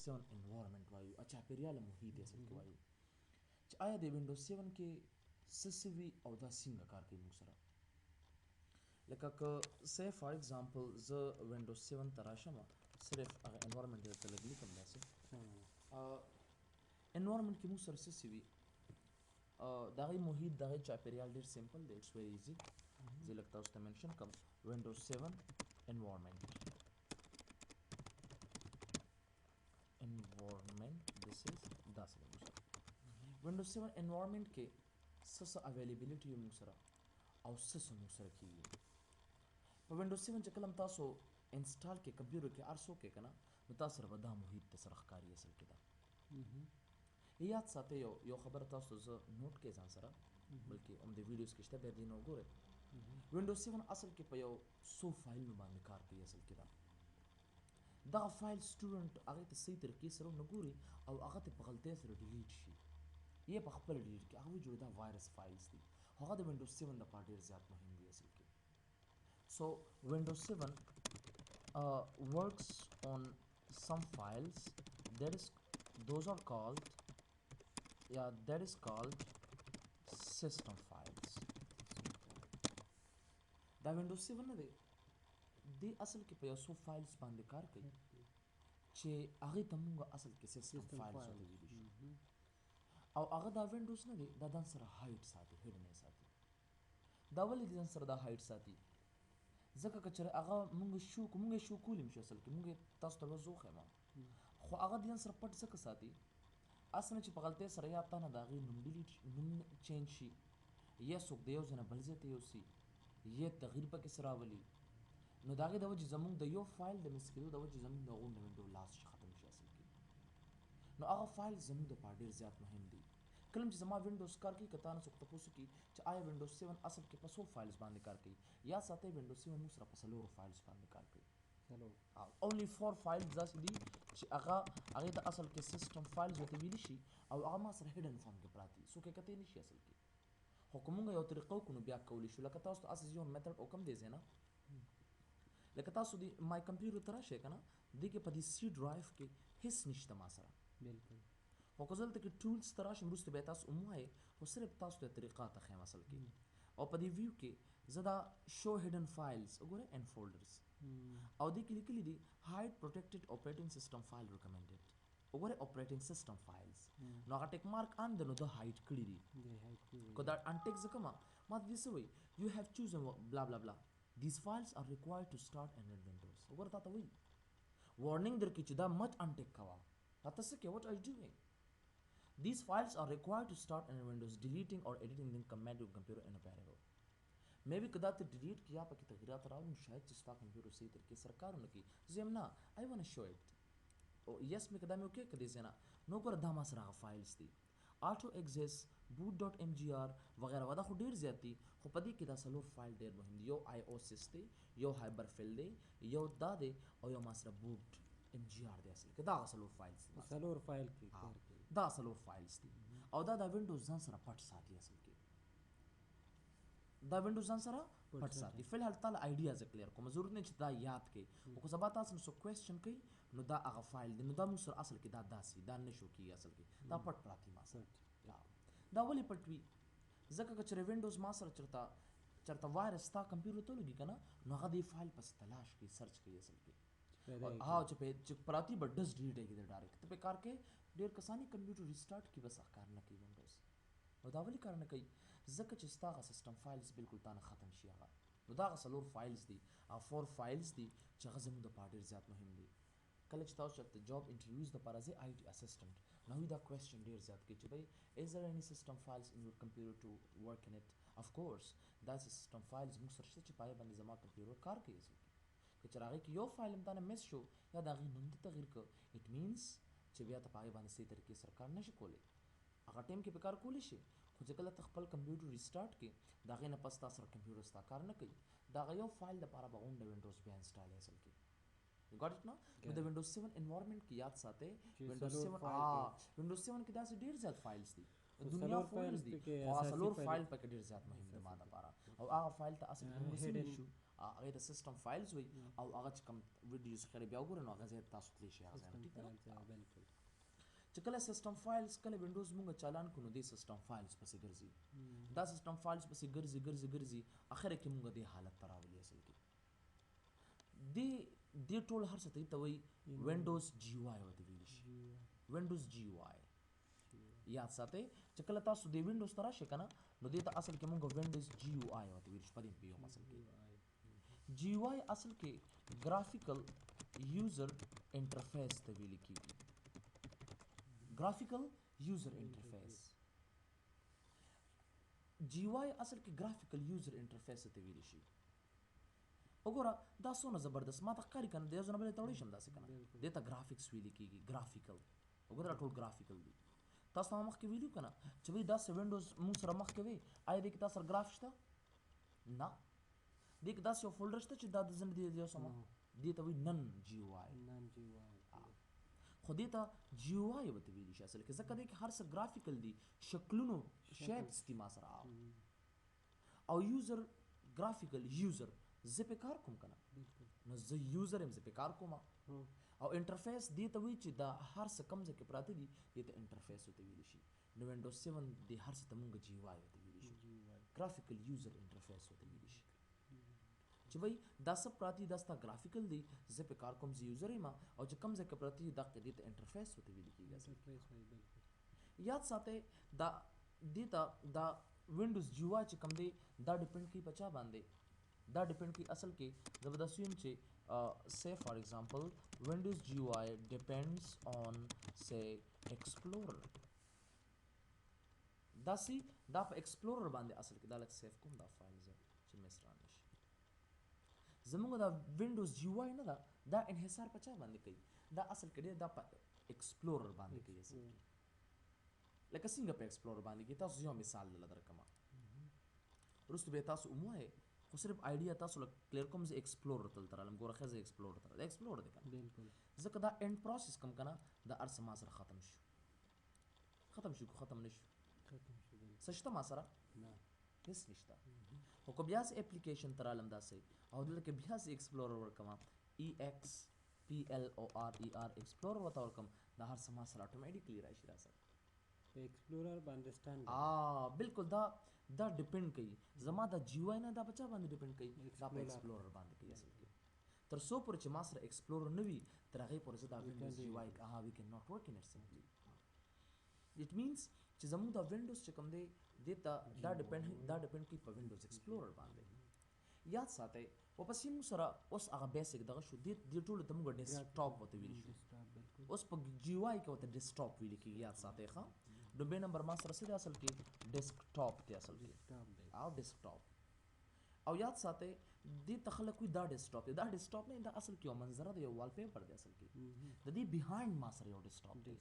7 انوایرنمنت وایو اچھا پیریاله محیط اصل کې وایو چې آیا د وینډوز 7 کې سسوي او دا څنګه کار کوي موږ سره لکه که سه فار ایگزامپل زه وینډوز 7 ته راشم صرف هغه انوایرنمنت ته لږ لیکم داسې انوایرنمنت کې موږ سره سسوي د هغې محیط د هغې چاپیریال ډېر سمپل دی اټس ویری ایزي زه لږ تاسو ته منشن کړم وینډوز 7 انوایرنمنت this is داسې دی موږ سره وینډوز 7 انوایرنمنت کې څه اویلیبلیټي وي موږ سره او څه موږ سره کېږي په وینډوز 7 چې کله هم تاسو انسټال کې کمپیوټر کې هر څوک کې که نه نو تاسو سره به دا محیط د سره ښکاري اصل کې دا یاد ساتئ یو خبره تاسو زه نوٹ کې ځان سره بلکې هم د ویډیوز کې شته بیا دې نه وګورئ وینډوز 7 اصل کې په یو څو فایلونو باندې کار کوي اصل کې دا دغه فایل سټوډنټ هغې ته صحیح طریقې سره ونه ګوري او هغه ته په غلطۍ سره ډیلیټ شي یې په خپله ډیلیټ کړي هغه وایي جوړې دا وایرس فایلز دي هغه د وینډوز 7 دپاره ډېر زیات مهم دی اصل کې سو وینډوز 7 works on some files those are called that is called system files دا وینډوز 7 نه دی دی اصل کې په یو څو فایلز باندې کار کوي چې هغې ته موږ اصل کې سیسټم فایلز ورته ویلی شي او هغه دا وینډوز نه دی دا ځان سره هایډ ساتي هیډن یې ساتي دا ولې ځان سره دا هایډ ساتي ځکه که چېرې هغه موږ شو موږ یې شو کولی شو اصل کې موږ یې تاسو ته لوز وښیم خو هغه د ځان سره پټ ځکه ساتي اصل نه چې په غلطۍ سره یا تا نه د هغې نوم چینج شي یا څوک د یو ځای نه بل ځای ته یوسي یا تغییر پکې سره راولي نو د هغې د وجې زموږ د یو فایل د مس کېدو د وجې زموږ د هغو د وینډو لاس شي ختم شي اصل کې نو هغه فایل زموږ دپاره ډېر زیات مهم دی کله چې زما وینډوز کار کوي که تا نه څوک تپوس وکړي چې آیا وینډوز 7 اصل کې په څو فایلز باندې کار کوي یا ساتئ وینډوز 7 موږ سره په 4 فایلز باندې کار کوي only 4 فایلز داسې دي چې هغې ته اصل کې سیسټم فایلز ورته ویلی شي او هغه ما سره هیډن فارم کې پراته دي څوک یې کتی نه شي اصل کې خو که موږ یو طریقه وکړو نو بیا کولی شو لکه تاسو ته اساس یو میتھډ وکم دی ځای نه لکه تاسو د مای کمپیوټر ته راشئ که نه دې کې په دې سی ډرایو کې هېڅ نشته ما سره بلکل خو که زه دلته کې ټولز ته راشم وروسته بیا تاسو ووایئ خو صرف تاسو ته طریقه ته ښیم اصل کې او په دې ویو کې زه دا شو هیډن فایلز وګورئ اینډ فولډرز او دې کې لیکلي دي هایډ پروټیکټډ اپریټنګ سیسټم فایل ریکمنډډ وګورئ اپریټنګ سیسټم فایلز نو هغه ټیک مارک ان دی نو دا هایډ کړي دي که دا انټیک ځکه ما ته دې څه وایي یو هیو چوزن بلا بلا بلا these files are required to start and run windows وګوره تا ته وایي وارننګ درکړي چې دا مت انټیک کوه دا ته څه کوې what are you doing these files are required to start and run windows deleting or editing them command your computer in a variable maybe که دا ته ډیلیټ کړي یا پکې تغیرات راوړي نو شاید چې ستا کمپیوټر صحیح طریقې سره کار ونه کړي زه یم نه I want to show it او یس مې که دا مې وکړې که دې ځای نه نو ګوره دا ما سره هغه فایلز دي auto access boot.mgr وغیرہ دا خو ډیر زیات دي خو په دې کې دا 4 فایل ډیر مهم دي یو IOSys دی یو هایبرفیل دی یو دا دی او یو ما سره boot MGR دی اصل کې دا 4 فایلز دي 4 فایل کې دا 4 فایلز دي او دا وینډوز ځان سره پټ ساتي اصل کې دا وینډوز ځان سره پټ ساتي فی الحال تعالی آیډیا زه کلیر کوم ضرورت نه چې دا یاد کړئ او که سبا تاسو نو کوېسچن کوي نو دا هغه فایل دی نو دا موږ سره اصل کې دا داسې دا نه شو کېږي اصل کې دا پټ پراته ما سره دا ولې پټ وي ځکه که چېرې وینډوز ما سره چېرته وایرس ستا کمپیوټر ته ولګي که نه نو هغه دې فایل پسې تلاش کوي سرچ کوي اصل کې چې پراتی به ډس ډیلیټ یې کېږي ډایرکټ ته پې کار کوي ډېر کسانې کمپیوټر ریسټارټ کړي بس هغه کار نه کوي وینډوز نو دا ولې کار نه کوي ځکه چې ستا هغه سیسټم فایلز بالکل تا نه ختم شي هغه نو دا هغه 4 فایلز دي هغه 4 فایلز دي چې هغه زموږ دپاره ډېر زیات مهم دي کله چې تاسو چېرته جاب انټرویوز دپاره ځئ IT اسسټنټ نو هغوی دا کوېسچن ډېر زیات کوي چې بھائی is there any system files in your computer to work in it of course داسې سیسټم فایلز موږ سره شته چې په هغې باندې زما کمپیوټر کار کوي اصل کې که چېرې هغې کې یو فایل هم تا نه مس شو یا د هغې نوم دې تغییر کړه اټ مینس چې بیا ته په هغې باندې صحیح طریقې سره کار نه شي کولی هغه ټایم کې په کار کولی شي خو چې کله ته خپل کمپیوټر ریسټارټ کړې د هغې نه پس تا سره کمپیوټر ستا کار نه کوي د هغه یو فایل دپاره به غونډه وینډوز بیا انسټال اصل کې You got it now? نو د وینډوز 7 انوایرنمنت کې یاد ساتئ وینډوز 7 کې داسې ډېر زیات فایلز دي دنیا فایلز دي او هغه 4 فایل پکې ډېر زیات مهم دي ما دپاره او هغه فایل ته اصل کې موږ څه شو هغه د سیستم فایلز وي او هغه چې کوم ویډیوز خیر بیا وګورئ نو هغه ځای تاسو تلی شي هغه ټیک ده بالکل چې کله سیستم فایلز کله وینډوز مونږ چالان کړو د سیستم فایلز پسې ګرځي دا سیستم فایلز پسې ګرځي اخر کې مونږ د حالت تراولي اصل کې د ټول هر څه ته وي وینډوز جی یو آی وته ویل شي وینډوز جی یو آی یاد ساتئ چې کله تاسو د وینډوز ته راشئ کنه نو دې ته اصل کې مونږ وینډوز جی یو آی وته ویل شي په دې پیو اصل کې جی یو آی اصل کې ګرافیکل یوزر انټرفیس ته ویل کیږي graphical user interface GUI اصل کې graphical user interface ته ویل شي وګوره دا څونه زبردست ما ته ښکاري کنه د یو ځنه بلې ته وړی شم داسې کنه دې ته graphics ویل کېږي graphical وګوره ټول graphical دي تاسو ما مخکې ویلو کنه چې وایي داسې وینډوز مونږ سره مخکې وي آیا دې کې تاسو سره ګراف شته نه دې کې داسې یو فولډر شته چې دا د ځنه دې یو سمه دې ته وایي نن GUI خو دې ته جی یو آی ورته ویلی شي اصل کې ځکه دې کې هر څه ګرافیکل دي شکلونو شیپس دي ما سره او یوزر ګرافیکل یوزر زه پې کار کوم که نه نو زه یوزر یم زه پې کار کوم او انټرفیس دې ته وایي چې دا هر څه کوم ځای کې پراته دي دې ته انټرفیس ورته ویلی شي نو وینډوز 7 دې هر څه ته مونږ جی یو آی ورته ویلی شو ګرافیکل یوزر انټرفیس ورته ویلی شي چې وای دا سب پراتی دا ستا ګرافیکل دی زه په کار کوم زه یوزر یم او چې کوم ځای کې پراتی دا دې ته انټرفیس ورته ویل کېږي یاد ساتئ دا دې ته دا وینډوز جی یو آی چې کوم دی دا ډیپینډ کوي په چا باندې دا ډیپینډ کوي اصل کې زه به داسې ویم چې say for example Windows GUI depends on say Explorer دا په Explorer باندې اصل کې دا لږ سیف کوم دا فایل زه چې مس را نشي زمونږ دا وینډوز جی یو آی نه ده دا انحصار په چا باندې کوي دا اصل کې دا په ایکسپلورر باندې کوي اصل کې لکه څنګه په ایکسپلورر باندې کوي تاسو یو مثال درکړم وروسته به تاسو وموایئ خو صرف آیډیا تاسو له کلیر کوم زه ایکسپلورر ته دلته رالم ګوره ښه زه ایکسپلورر ته دا ایکسپلورر دی که نه ځکه دا اینډ پروسس کوم که نه دا هر څه ما سره ختم شو که ختم نه شو څه شته ما سره هیڅ نشته خو که بیا زه اپلیکیشن ته رالم داسې او دلته کې بیا زه ایکسپلورر ورکړم EXPLORER ایکسپلورر ورته ورکړم دا هر څه ما سره اټومیټیکلی راشي را سره په ایکسپلورر باندې سټانډ بالکل دا ډیپینډ کوي زما د جی یو آی نه دا په چا باندې ډیپینډ کوي دا په ایکسپلورر باندې کوي اصل کې تر څو پورې چې ما سره ایکسپلورر نه وي تر هغې پورې زه دا وینډوز جی یو آی وی کین ناٹ ورک ان اټ سمپلی اټ مینس چې زموږ دا وینډوز چې کوم دی دې ته دا ډیپینډ کوي په وینډوز ایکسپلورر باندې یاد ساتئ واپسې موږ سره اوس هغه بیسک دغه شو دې ټولو ته موږ ډیسکټاپ ورته ویلی شو اوس په جی یو آی کې ورته ډیسکټاپ ویل کېږي یاد ساتئ ښه لومبۍ نمبر ما سره څه دی اصل کې ډیسکټاپ دی اصل کې او ډیسکټاپ او یاد ساتئ دې ته خلک وایي دا ډیسکټاپ دی دا ډیسکټاپ نه دا اصل کې یو منظره دی یو وال پیپر دی اصل کې د دې بیهایند ما سره یو ډیسکټاپ دی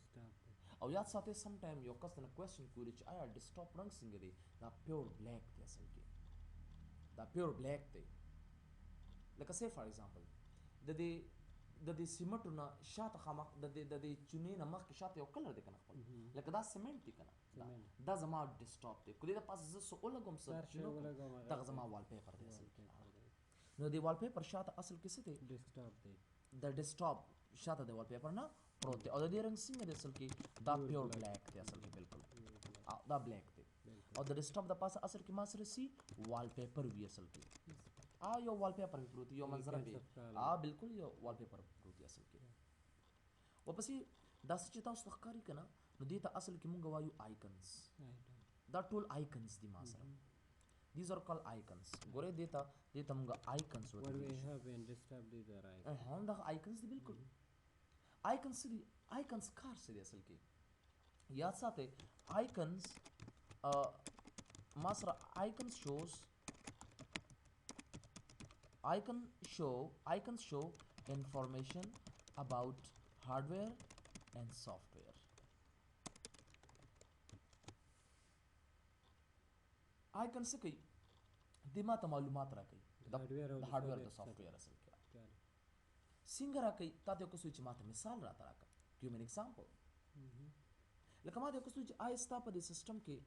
او یاد ساتئ سم ټایم یو کس نه کوېسچن کوي چې آیا ډیسکټاپ رنګ څنګه دی دا پیور بلیک دی اصل کې دا پیور بلیک دی لکه say for example د دې سیمټو نه شاته خامخ د دې چونې نه مخکې شاته یو کلر دی که نه خپل لکه دا سیمنټ دی که نه دا زما ډیسکټاپ دی که دې دپاسه زه څه ولګوم څه دغه زما وال پیپر دی اصل کې نو د وال پیپر شاته اصل کې څه دی ډیسکټاپ دی د ډیسکټاپ شاته د وال پیپر نه پروت دی او د دې رنګ څنګه دی اصل کې دا پیور بلیک دی اصل کې بالکل دا بلیک دی او د ډیسکټاپ د پاسه اصل کې ما سره سی وال پیپر وي اصل کې یو وال پیپر پروت یو منظره وي بالکل یو وال پیپر پروت اصل کې ورپسې داسې چې تاسو ته ښکاري که نه نو دې ته اصل کې مونږ وایو آیکنز دا ټول آیکنز دي ما سره دیز آر کال آیکنز ګورئ دې ته مونږ آیکنز دغه آیکنز دي بالکل آیکنز څه دي آیکنز کار څه دی اصل کې یاد ساتئ آیکنز ما سره آیکنز شوز icons show information about hardware and software icons څه کوي دې ما ته معلومات راکوي د هارډویر د سافټویر اصل کې څنګه راکوي تا ته یو کس وایي چې ما ته مثال راته راکړه ګیو مې ان ایگزامپل لکه ما ته یو کس وایي چې آیا ستا په دې سیسټم کې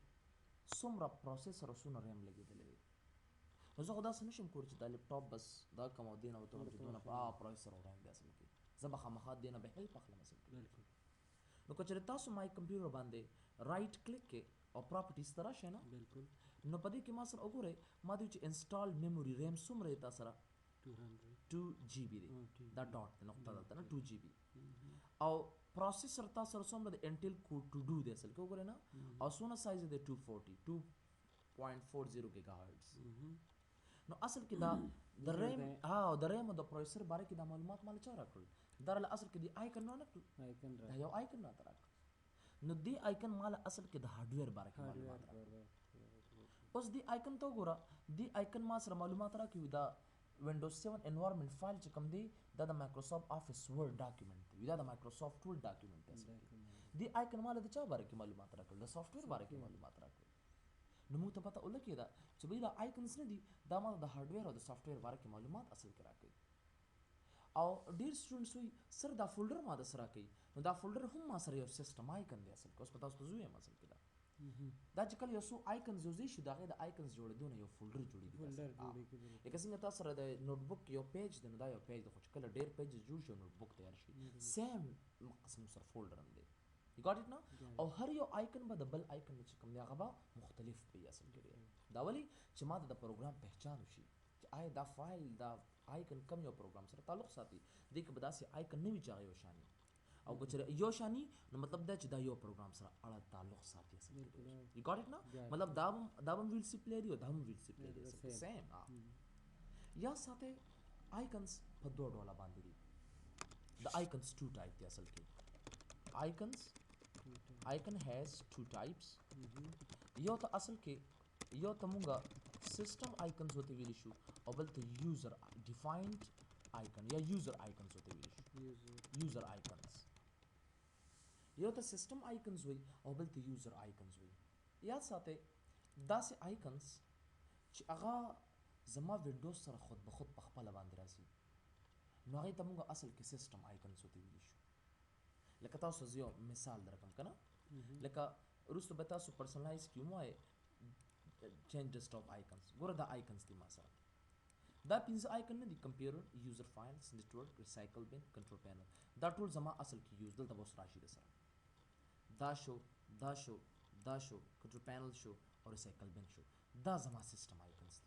څومره پروسیسر او څومره ریم لګېدلی دی نو زه خو داسې نشم کولی چې دا لپټاپ بس دا کوم او دې نه ورته چې دونه پروسیسر ورایم دی اصل کې زه به خامخا دې نه به هیلپ اخلم اصل کې نو که چېرې تاسو مای کمپیوټر باندې رایټ کلیک کې او پراپرټیز ته راشئ نه نو په دې کې ما سره وګورئ ما دوی چې انسټال میموري ریم څومره دی تا سره 2 GB دی دا ډاټ دی نقطه دلته نه 2 GB او پروسیسر تا سره څومره د انټل کوډ ټو ډو دی اصل کې وګورئ نه او څونه سایز دی 240 ګیګا هرټز نو اصل کې دا د ریم د ریم او د پروسیسر باره کې دا معلومات مال چا راکړل دا اصل کې دی آیکن نه کړل دا یو آیکن نه راکړل نو دی آیکن مال اصل کې د هارډویر باره کې معلومات راکړل اوس دی آیکن ته وګوره دی آیکن ما سره معلومات راکوي دا وینډوز 7 انوایرنمنت فایل چې کوم دی دا د مایکروسافټ آفیس ورډ ډاکیومنت دی دا د مایکروسافټ ټول ډاکیومنت دی دی آیکن مال د چا باره کې معلومات راکړل د سافټویر باره کې معلومات راکړل نو موږ ته پته ولګېده چې بھئی دا آیکنز نه دي دا ما د هارډویر او د سافټویر باره کې معلومات اصل کې راکوي او ډېر سټوډنټس وایي سر دا فولډر ما د سره راکوي نو دا فولډر هم ما سره یو سیسټم آیکن دی اصل کې اوس په تاسو ته زه وایم اصل کې دا چې کله یو څو آیکنز یو ځای شي د هغې د آیکنز جوړېدو نه یو فولډر جوړېږي لکه څنګه تا سره د نوټبوک یو پیج دی نو دا یو پیج دی خو چې کله ډېر پیجز جوړ شي نوټبوک تیار شي سیم قسم سره فولډر هم دی You got it now؟ او هر یو آیکن به د بل آیکن چې کوم دی هغه به مختلف وي اصل کې دا ولې چې ما د پروګرام پہچان وشي چې آیا دا فایل دا آیکن کم یو پروګرام سره تعلق ساتي دې کې به داسې آیکن نه وي چې هغه یو شاني او که چېرې یو شاني نو مطلب دا چې دا یو پروګرام سره اړه تعلق ساتي اصل کې You got it now؟ مطلب دا هم ویل سی پلی دی او دا هم ویل سی پلی دی سیم یا ساتي آیکنز په دوه ډوله باندې دي د آیکنز 2 ټایپ دی اصل کې icon has 2 types یو ته اصل کې یو ته مونږه سیسټم آیکنز وته ویل شو او بل ته یوزر ډیفاینډ آیکن یا یوزر آیکنز وته ویل شو یوزر آیکنز یو ته سیسټم آیکنز وي او بل ته یوزر آیکنز وي یاد ساتئ داسې آیکنز چې هغه زما وینډوز سره خود به خود په خپله باندې راځي نو هغې ته مونږ اصل کې سیسټم آیکنز وته ویلی شو لکه تاسو زه یو مثال درکم که نه لکه وروسته به تاسو پرسنلایز کړي ووایې چینج ډیسکټاپ آیکنز ګوره دا آیکنز دي ما سره دا 5 آیکن نه دي کمپیوټر یوزر فایلز نیټورک ریسایکل بین کنټرول پینل دا ټول زما اصل کې یوز دلته به اوس راشي د سره دا شو کنټرول پینل شو او ریسایکل بین شو دا زما سیسټم آیکنز دي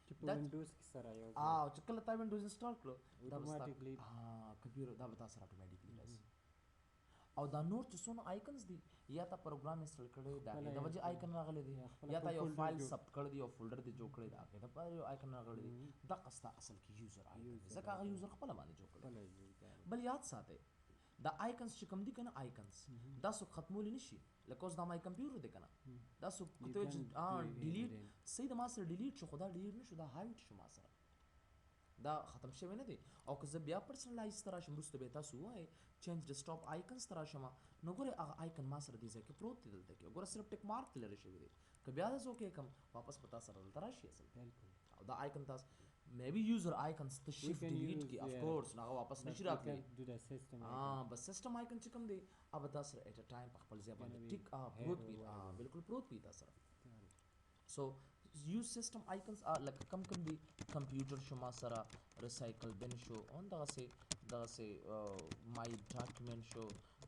چې په وینډوز کې سره یو چې کله تا وینډوز انسټال کړو دا به کمپیوټر دا به تا سره اټومیټیکلی راځي او دا نور چې څونه آیکنز دي یا تا پروګرام انسټال کړی دا د وجه آیکن راغلی دی یا تا یو فایل ثبت کړی دی او فولډر دی جوړ کړی دا د پاره یو آیکن راغلی دی دا قصدا اصل کې یوزر آیکن ځکه هغه یوزر خپل باندې جوړ کړی بل یاد ساتئ دا آیکنز چې کوم دي کنه آیکنز دا څوک ختمولی نشي لکه اوس دا مای کمپیوټر دی کنه دا څوک ډیلیټ صحیح د ما سره ډیلیټ شو خو دا ډیلیټ نشو دا هایټ شو ما سره دا ختم شوی نه دی او که زه بیا پرسنلایز ته راشم وروسته به تاسو ووایئ چینج ډیسکټاپ آیکنز ته راشم نو ګورئ هغه آیکن ما سره دې ځای کې پروت دی دلته کې ګوره صرف ټیک مارک لرې شوی دی که بیا زه وکې کم واپس به تا سره دلته راشي اصل او دا آیکن تاسو maybe user icons ته shift delete کی of course هغه واپس نشي راتلی بس سیسټم آیکن چې کوم دی اب تاسو at a time په خپل ځای باندې ټیک پروت وي بالکل پروت وي تاسو so use system icons لکه کم دی کمپیوټر شو ما سره ریسایکل بن شو اون دغه سه my document شو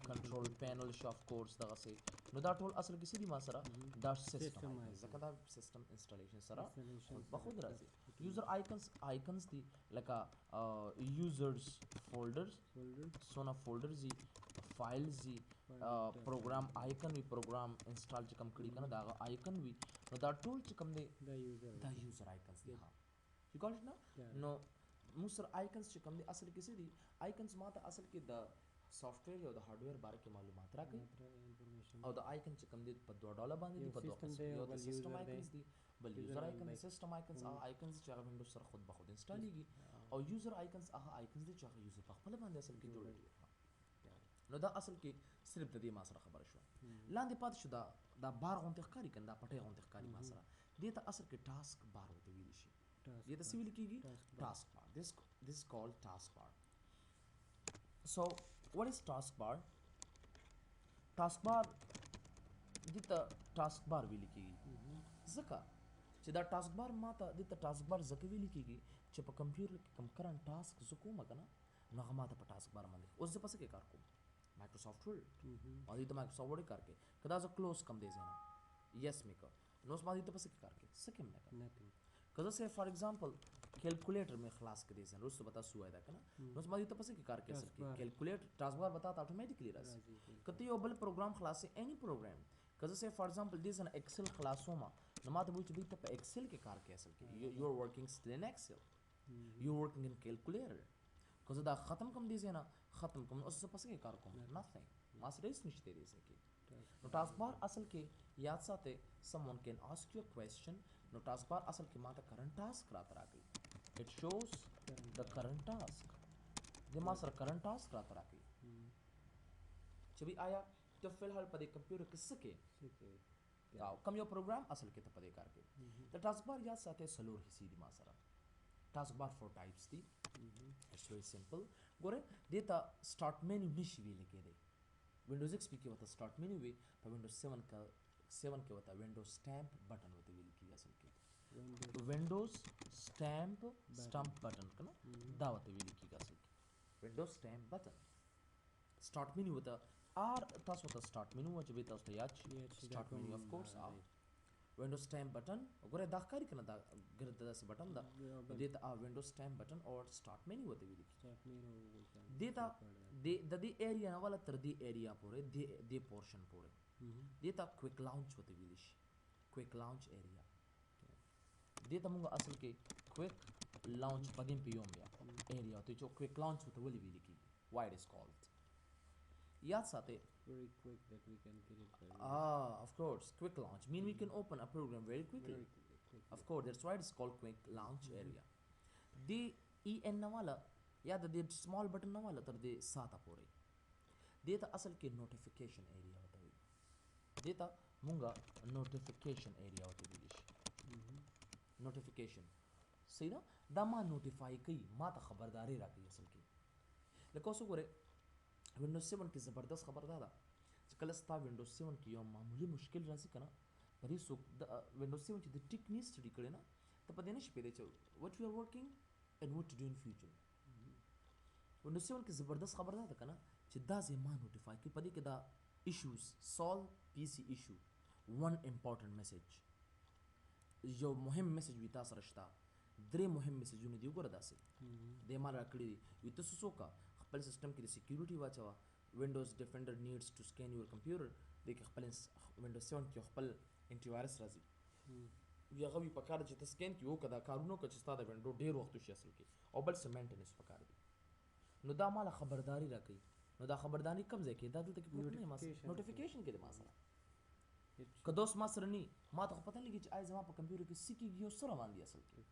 کنټرول پینل شو of course دغه سه نو دا ټول اصل کې څه دي ما سره دا سیسټم ځکه دا سیسټم انسټالیشن سره بخود راځي یوزر آیکنز دي لکه یوزرز فولډرز سونه فولډرز دي فایلز دي پروګرام آیکن وي پروګرام انسټال چې کوم کړي کنه دا آیکن وي نو دا ټول چې کوم دی دا یوزر آیکنز دي ها یو ګاټ نو نو موږ سره آیکنز چې کوم دی اصل کې څه دي آیکنز ماته اصل کې د سافټویر یا د هارډویر باره کې معلومات راکوي او د آیکن چې کوم دی په دوه ډوله باندې دي په دوه یو د سیسټم آیکنز دي بل یوزر آیکن سیسټم آیکنز هغه آیکنز چې هغه وینډوز سره خود به خود انسټالیږي او یوزر آیکنز هغه آیکنز دي چې هغه یوزر په خپل باندې اصل کې جوړوي نو دا اصل کې صرف د دې ما سره خبره شو لاندې پاتې شو دا بار غونډه ښکاری کنه دا پټه غونډه ښکاری ما سره دې ته اصل کې ټاسک بار وته ویل شي دې ته څه ویل کېږي ټاسک بار this is called task bar so what is task bar دې ته ټاسک بار ویل کېږي ځکه چې دا ټاسک بار ماته دې ته ټاسک بار ځکه ویل کېږي چې په کمپیوټر کې کوم کرنټ ټاسک زه کوم که نه نو هغه ماته په ټاسک بار باندې اوس زه په څه کې کار کوم مایکروسافټ ورډ ما دې ته مایکروسافټ ورډ کار کوي که دا زه کلوز کم دی ځای نه یس مې کړ نو اوس ما دې ته په څه کې کار کوي څه کې مې نه کوي که زه صرف فار ایگزامپل کیلکولیټر مې خلاص کړی ځای وروسته به تاسو ووایه دا که نه نو اوس ما دې ته په څه کې کار کوي اصل کې کیلکولیټر ټاسک بار به تا ته اټومیټیکلی راځي که ته یو بل پروګرام خلاصې اني پروګرام که زه صرف فار ایگزامپل دې ځای نه ایکسل خلاصوم نو ما ته وایي چې دوی ته په ایکسل کې کار کوي اصل کې یو آر ورکینګ سټل ان ایکسل یو آر ورکینګ ان کیلکولیټر که زه دا ختم کوم دې ځای نه ختم کوم اوس زه په څه کې کار کوم نثینګ ما سره هېڅ نشته دې ځای کې نو ټاسک بار اصل کې یاد ساتئ someone can ask you a question نو ټاسک بار اصل کې ما ته کرنٹ ټاسک راته راکوي it shows the current task د ما سره کرنٹ ټاسک راته راکوي چې وی آیا ته فلحال په دې کمپیوټر کې څه کې او کوم یو پروګرام اصل کې ته په دې کار کوي د ټاسک بار یاد ساتئ څلور حصې دي ما سره ټاسک بار 4 ټایپس دي اټس ویری سمپل ګوره دې ته سٹارټ مینیو نشي ویل کېدی وینډوز ایکس پی کې ورته سٹارټ مینیو وي په وینډوز 7 کې ورته وینډوز سټامپ بټن ورته ویل کېږي اصل کې وینډوز سټامپ بټن که نه دا ورته ویل کېږي اصل کې وینډوز سټامپ بټن سٹارټ مینیو ورته آر تاسو ته سٹارټ مینیو و چې به تاسو ته یاد شي سٹارټ مینیو اف کورس وینډوز سټامپ بټن وګوره دا ښکاري که نه دا ګرد داسې بټن ده دې ته وینډوز سټامپ بټن اور سٹارټ مینیو ورته ویل کېږي دې ته د دې ایریا نه والا تر دې ایریا پورې دې پورشن پورې دې ته کویک لانچ ورته ویلی شي کویک لانچ ایریا دې ته موږ اصل کې کویک لانچ په دې په یوم بیا ایریا ورته چې کویک لانچ ورته ولې ویل کېږي why it is called یاد ساتئ very quick that we can get it very of course quick launch mean we can open a program very quickly of course that's why it's called quick launch area the en nawala یا د دې سمال بټن نه والا تر دې ساته پورې دې ته اصل کې نوټیفیکیشن ایریا ورته وایي دې ته مونږه نوټیفیکیشن ایریا ورته ویلی شي نوټیفیکیشن صحیح ده دا ما نوټیفای کوي ما ته خبرداری راکوي اصل کې لکه اوس وګورئ وینډوز 7 کې زبردست خبر دا ده چې کله ستا وینډوز 7 کې یو معمولی مشکل راځي که نه په دې څوک د وینډوز 7 چې د ټیک نه سټډي کړی نه ته په دې نشي پوهېدی چې وټ یو آر ورکینګ اینډ وټ ټو ډو ان فیوچر وینډوز 7 کې زبردست خبر دا ده که نه چې دا ځای ما نوټیفای کوي په دې کې دا ایشوز سالو پی سی ایشو ون امپورټنټ میسج یو مهم میسج وي تا سره شته 3 مهم میسجونه دي وګوره داسې دې ما راکړي دي وي تاسو څه وکړه خپل سیسټم کې د سیکیورټي واچوه وینډوز ډیفنډر نیډس ټو سکین یور کمپیوټر دې کې خپل وینډوز 7 کې خپل انټي وایرس راځي وي هغه وي پکار چې ته سکین کې وکړه دا کارونه وکړه چې ستا د وینډو ډېر وخت وشي اصل کې او بل څه مینټنس پکار دي نو دا ماله خبرداری راکوي نو دا خبرداری کوم ځای کې دا دلته کې پروت نه ما نوټیفیکیشن کې دی ما سره که دوست ما سره نه ما ته خو پته نه لګي چې آیا زما په کمپیوټر کې څه کېږي او څه روان دي اصل کې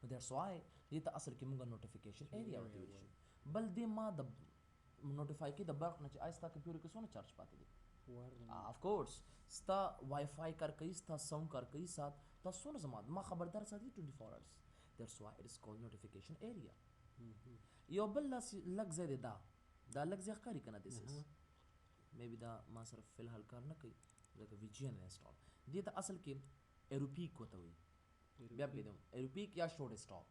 نو دیټس وای دې ته اصل کې مونږ نوټیفیکیشن ایریا ورته ویلی شي بل دې ما د نوټیفای کې د برق نه چې آیا ستا کمپیوټر کې څونه چارج پاتې دی اف کورس ستا وائی فای کار کوي ستا ساؤنډ کار کوي سات دا څونه زما ما خبردار ساتي 24 hours دیټس وای اټ از کالډ نوټیفیکیشن ایریا یو بل لږ ځای دی دا لږ ځای ښکاري که نه دس از مې بي دا ما سره فلحال کار نه کوي ځکه وي جی ان انسټال دې ته اصل کې ایروپیک ورته وایي بیا پوهېدم ایروپیک یا شو ډیسکټاپ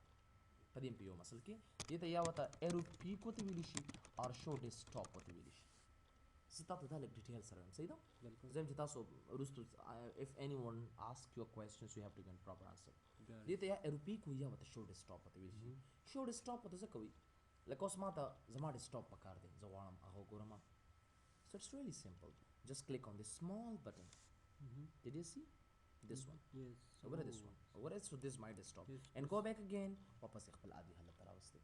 په دې په یو اصل کې دې ته یا ورته ایروپیک ورته ویلی شي اور شو ډیسکټاپ ورته ویلی شي زه تا ته دا لږ ډیټیل سره وایم صحیح ده زه یم چې تاسو وروستو اف اني ون آسک یو کوېسچنس یو هیو ټو ګیو پراپر آنسر دې ته یا ایروپیک وایي یا ورته شو ډیسکټاپ ورته ویلی شي شو ډیسکټاپ ورته ځکه وایي لکه اوس ما ته زما ډیسکټاپ پکار دی زه غواړم هغه وګورم so it's really simple just click on this small button did you see this one over this one over it so this is my desktop and go back again واپس خپل عادي حالت ته راوستئ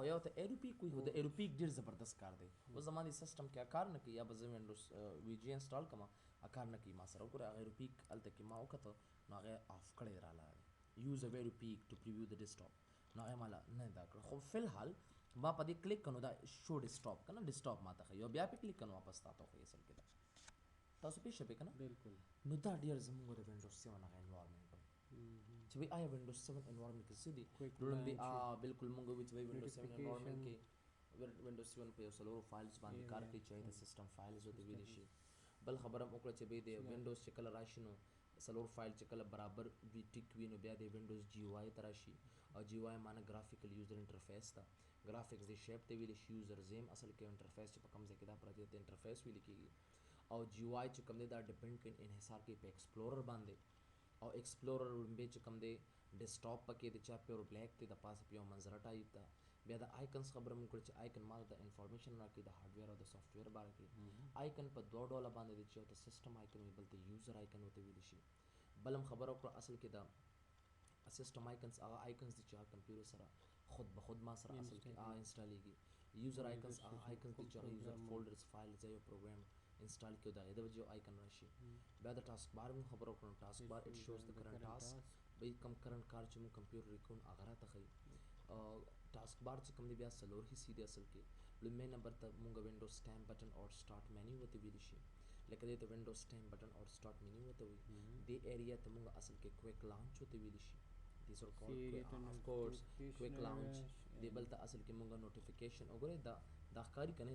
یو ته ایروپیک وایي خو د ایروپیک ډېر زبردست کار دی اوس زما دې سسټم کې کار نه کوي یا به زه وینډوز وي جی انسټال کړم کار نه کوي ما سره وګوره هغه ایروپیک هلته کې ما وکتل نو هغه آف کړی راله یوز ا ایروپیک ټو پریویو د ډیسکټاپ نو هغه ماله نه دا کړه خو فلحال ما په دې کلیک کړو دا شو ډیسکټاپ که نه ډیسکټاپ ما ته ښیي او بیا پې کلیک کړو واپس تا ته وښیي اصل کې دا تاسو پوه شوې که نه بالکل نو دا ډېر زموږ د وینډوز 7 هغه انوایرمنټ دی چې وایي آیا وینډوز 7 انوایرمنټ کې څه دي لومړی بالکل مونږ وایو چې وایي وینډوز 7 انوایرمنټ کې وینډوز 7 په یو څلورو فایلز باندې کار کوي چې د سیسټم فایلز ورته ویلی شي بل خبره هم وکړه چې بھئی د وینډوز چې کله راشي نو څلور فایل چې کله برابر وي ټیک وي نو بیا د وینډوز جی او آی ته راشي او جی او آی معنی ګرافیکل یوزر انټرفیس ته ګرافکس د شیپ ته ویلی شي یوزر زیم اصل کې انټرفیس چې په کوم ځای کې دا پراته ته انټرفیس ویل کېږي او جی او آی چې کوم دی دا ډیپینډ کوي انحصار کوي په ایکسپلورر باندې او ایکسپلورر وړاندې چې کوم دی ډیسکټاپ پکې د چا پیور بلیک دی د پاسه په یو منظره ټایپ ده بیا د آیکنز خبره مونږ کړې چې آیکن مال د انفارمیشن راکوي د هارډویر او د سافټویر باره کې آیکن په دوه ډوله باندې دی چې یو ته سیسټم آیکن وي بل ته یوزر آیکن ورته ویلی شي بل هم خبره وکړه اصل کې د سیسټم آیکنز هغه آیکنز دي چې هغه کمپیوټر سره خود به خود ما سره اصل کې انسټالیږي یوزر آیکنز هغه آیکنز دي چې هغه یوزر فولډرز فایلز یا یو پروګرام انسټال کړو دا د وجه آیکن راشي بیا د ټاسک بار مون خبر وکړو ټاسک بار اټ شوز د کرنٹ ټاسک به کم کرنٹ کار چې مون کمپیوټر ریکون هغه راته ښیي ټاسک بار چې کوم دی بیا څلور حصې دي اصل کې لومړی نمبر ته مونږ وینډوز سټامپ بټن او سٹارټ مینیو ورته ویلی شي لکه دې ته وینډوز سټامپ بټن او سٹارټ مینیو ورته وایي دې ایریا ته مونږ اصل کې کویک لانچ ورته ویلی شي these are called of course quick launch دی بل ته اصل کې مونږ نوټیفیکیشن وګورئ دا ښکاري کنه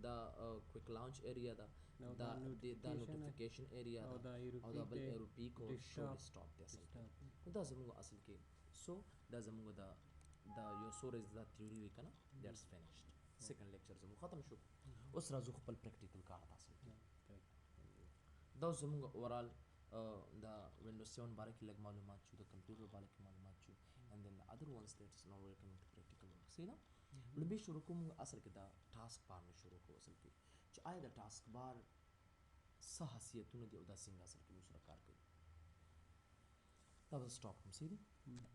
دا کویک لانچ ایریا دا نوټیفیکیشن ایریا او دا بل ایروپیک او شو سٹاپ دی اصل کې دا زموږ اصل کې سو دا زموږ دا یو سورج دا تھیوري وی کنه دیټس فینیشډ سیکنډ لیکچر زموږ ختم شو اوس راځو خپل پریکټیکل کار تاسو دا زموږ اورال دا وینډوز 7 باره کې لږ معلومات شو د کمپیوټر باره کې معلومات شو and then the other ones that is now we're coming to practical work see دا لومبي شروع کوم اصل کې دا ټاسک بار نه شروع کوو اصل کې چې آیا د ټاسک بار څه خاصیتونه دي او دا څنګه اصل کې موږ سره کار کوي دا به سټاپ کوم see